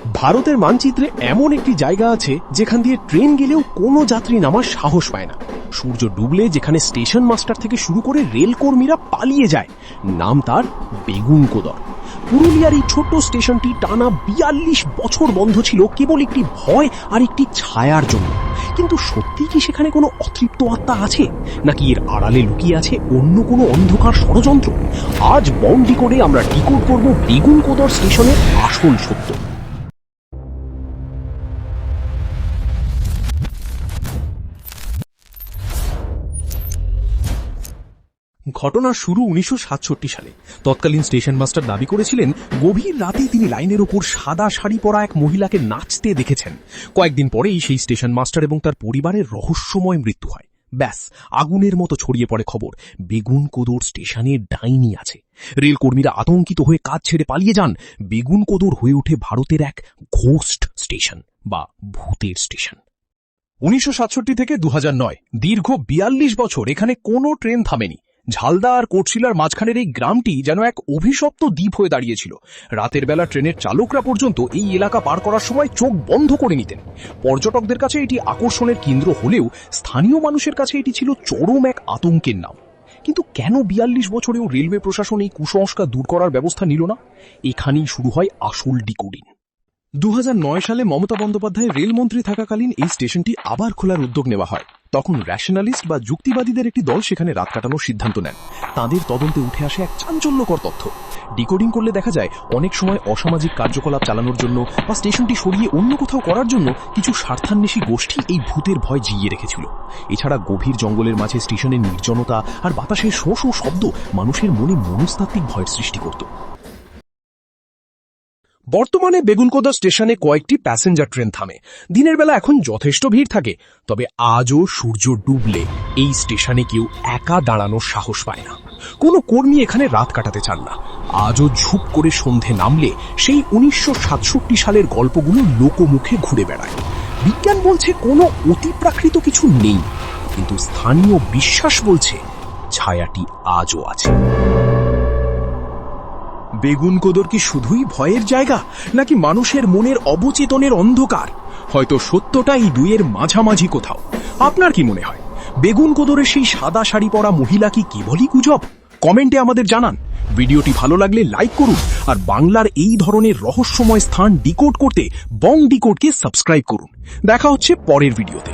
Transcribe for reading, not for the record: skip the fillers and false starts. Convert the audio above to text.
ভারতের মানচিত্রে এমন একটি জায়গা আছে যেখান দিয়ে ট্রেন গেলেও কোনো যাত্রী নামার সাহস পায় না। সূর্য ডুবলে যেখানে স্টেশন মাস্টার থেকে শুরু করে রেল কর্মীরা পালিয়ে যায়। নাম তার বেগুনকোদর। পুরুলিয়ার এই ছোট্ট স্টেশনটি টানা ৪২ বছর বন্ধ ছিল কেবল একটি ভয় আর একটি ছায়ার জন্য। কিন্তু সত্যি কি সেখানে কোনো অতৃপ্ত আত্মা আছে, নাকি এর আড়ালে লুকিয়ে আছে অন্য কোনো অন্ধকার ষড়যন্ত্র? আজ বং ডিকোডে আমরা ডিকোড করব বেগুনকোদর স্টেশনের আসল সত্য। ঘটনার শুরু ১৯৬৭ সালে। তৎকালীন স্টেশন মাস্টার দাবি করেছিলেন গভীর রাতে তিনি লাইনের ওপর সাদা শাড়ি পরা এক মহিলাকে নাচতে দেখেছেন। কয়েকদিন পরেই সেই স্টেশন মাস্টার এবং তার পরিবারের রহস্যময় মৃত্যু হয়। ব্যাস, আগুনের মতো ছড়িয়ে পড়ে খবর বেগুনকোদর স্টেশনে ডাইনি আছে। রেলকর্মীরা আতঙ্কিত হয়ে কাজ ছেড়ে পালিয়ে যান। বেগুনকোদর হয়ে ওঠে ভারতের এক ঘোস্ট স্টেশন বা ভূতের স্টেশন। ১৯৬৭ থেকে ২০০৯ দীর্ঘ ৪২ বছর এখানে কোনো ট্রেন থামেনি। ঝালদা আর কোটশিলার মাঝখানের এই গ্রামটি যেন এক অভিশপ্ত দ্বীপ হয়ে দাঁড়িয়েছিল। রাতের বেলা ট্রেনের চালকরা পর্যন্ত এই এলাকা পার করার সময় চোখ বন্ধ করে নিতেন। পর্যটকদের কাছে এটি আকর্ষণের কেন্দ্র হলেও স্থানীয় মানুষের কাছে এটি ছিল চরম এক আতঙ্কের নাম। কিন্তু কেন ৪২ বছরেও রেলওয়ে প্রশাসন এই কুসংস্কার দূর করার ব্যবস্থা নিল না? এখানেই শুরু হয় আসল ডিকোডিং। ২০০৯ সালে মমতা বন্দ্যোপাধ্যায় রেলমন্ত্রী থাকাকালীন এই স্টেশনটি আবার খোলার উদ্যোগ নেওয়া হয়। তখন র্যাশনালিস্ট বা যুক্তিবাদীদের একটি দল সেখানে রাত কাটানোর সিদ্ধান্ত নেন। তাদের তদন্তে উঠে আসে এক চাঞ্চল্যকর তথ্য। ডিকোডিং করলে দেখা যায় অনেক সময় অসামাজিক কার্যকলাপ চালানোর জন্য বা স্টেশনটি সরিয়ে অন্য কোথাও করার জন্য কিছু স্বার্থান্বেষী গোষ্ঠী এই ভূতের ভয় জিইয়ে রেখেছিল। এছাড়া গভীর জঙ্গলের মাঝে স্টেশনের নির্জনতা আর বাতাসের শো শো শব্দ মানুষের মনে মনস্তাত্ত্বিক ভয়ের সৃষ্টি করত। বর্তমানে বেগুনকোদর স্টেশনে কয়েকটি প্যাসেঞ্জার ট্রেন থামে। দিনের বেলা এখন যথেষ্ট ভিড় থাকে। তবে আজও সূর্য ডুবলে এই স্টেশনে কেউ একা দাঁড়ানোর সাহস পায় না। কোনো কর্মী এখানে রাত কাটাতে চান না। আজও ঝুপ করে সন্ধে নামলে সেই ১৯৬৭ সালের গল্পগুলো লোকমুখে ঘুরে বেড়ায়। বিজ্ঞান বলছে কোনো অতিপ্রাকৃত কিছু নেই, কিন্তু স্থানীয় বিশ্বাস বলছে ছায়াটি আজও আছে। বেগুনকোদর কি শুধুই ভয়ের জায়গা, নাকি মানুষের মনের অবচেতনের অন্ধকার? হয়তো সত্যটা এই দুইয়ের মাঝামাঝি কোথাও। আপনার কি মনে হয়, বেগুনকোদরের সেই সাদা শাড়ি পরা মহিলা কি কেবলই গুজব? কমেন্টে আমাদের জানান। ভিডিওটি ভালো লাগলে লাইক করুন আর বাংলার এই ধরনের রহস্যময় স্থান ডিকোড করতে বং ডিকোডকে সাবস্ক্রাইব করুন। দেখা হচ্ছে পরের ভিডিওতে।